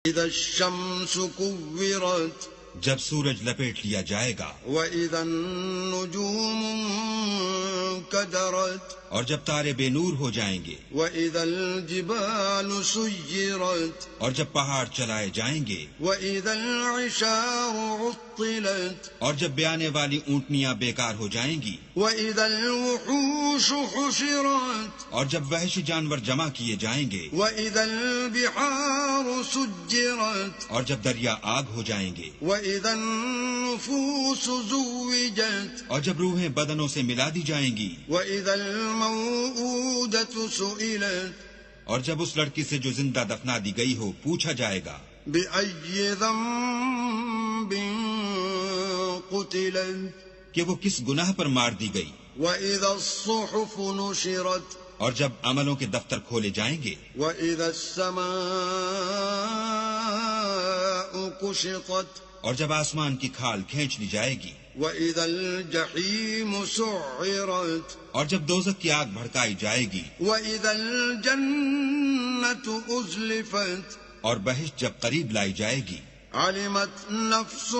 اذا الشمس كورت جب سورج لپیٹ لیا جائے گا، واذا النجوم انكدرت اور جب تارے بے نور ہو جائیں گے، واذا الجبال سيرت اور جب پہاڑ چلائے جائیں گے، واذا العشار عطلت اور جب بیانے والی اونٹنیاں بیکار ہو جائیں گی، واذا الوحوش حشرت اور جب وحشی جانور جمع کیے جائیں گے، واذا البحار سجرت اور جب دریا آگ ہو جائیں گے، واذا النفوس زوجت اور جب روحیں بدنوں سے ملا دی جائیں گی، واذا الموءودة سئلت اور جب اس لڑکی سے جو زندہ دفنا دی گئی ہو پوچھا جائے گا بأي ذنب قتلت کہ وہ کس گناہ پر مار دی گئی، وإذا الصحف نشرت اور جب عملوں کے دفتر کھولے جائیں گے، وإذا السماء كشطت اور جب آسمان کی کھال کھینچ لی جائے گی، وإذا الجحيم سعرت اور جب دوزخ کی آگ بھڑکائی جائے گی، وإذا الجنة أزلفت اور بہشت جب قریب لائی جائے گی، علمت نفس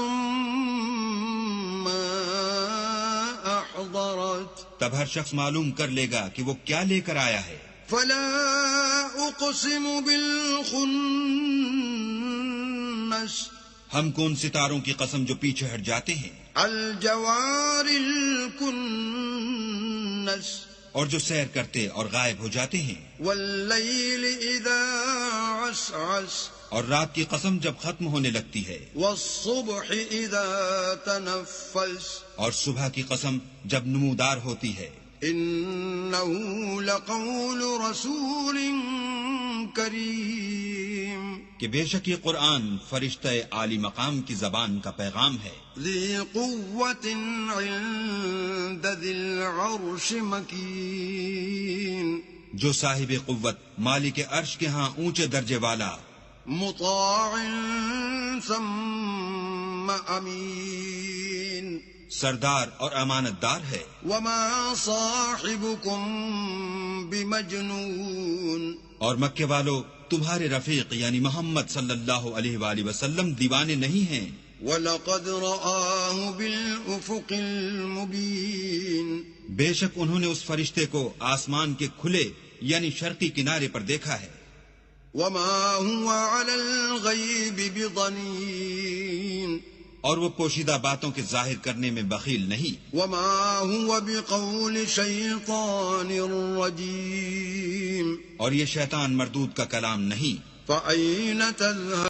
ما أحضرت تب ہر شخص معلوم کر لے گا کہ وہ کیا لے کر آیا ہے۔ فلا أقسم بالخنس ہم کون ستاروں کی قسم جو پیچھے ہٹ جاتے ہیں، الجوار الكنس اور جو سیر کرتے اور غائب ہو جاتے ہیں، واللیل اذا عسعس اور رات کی قسم جب ختم ہونے لگتی ہے، والصبح اذا تنفس اور صبح کی قسم جب نمودار ہوتی ہے۔ انه لقول رسول کریم کہ بے شک یہ قرآن فرشتہ عالی مقام کی زبان کا پیغام ہے، ذی قوت عند ذی العرش مکین جو صاحب قوت مالک عرش کے ہاں اونچے درجے والا، مطاع ثم امین سردار اور امانت دار ہے۔ وما صاحبكم بمجنون اور مکے والو تمہارے رفیق یعنی محمد صلی اللہ علیہ وآلہ وسلم دیوانے نہیں ہیں، وَلَقَدْ رَآهُ بِالْأُفُقِ الْمُبِينِ بے شک انہوں نے اس فرشتے کو آسمان کے کھلے یعنی شرقی کنارے پر دیکھا ہے۔ وَمَا هُوَ عَلَى الْغَيْبِ بِضَنِينٍ اور وہ پوشیدہ باتوں کے ظاہر کرنے میں بخیل نہیں، وَمَا هُوَ بِقَوْلِ شَيْطَانٍ رَجِيمٍ اور یہ شیطان مردود کا کلام نہیں۔ فَأَيْنَ تَذْهَبُونَ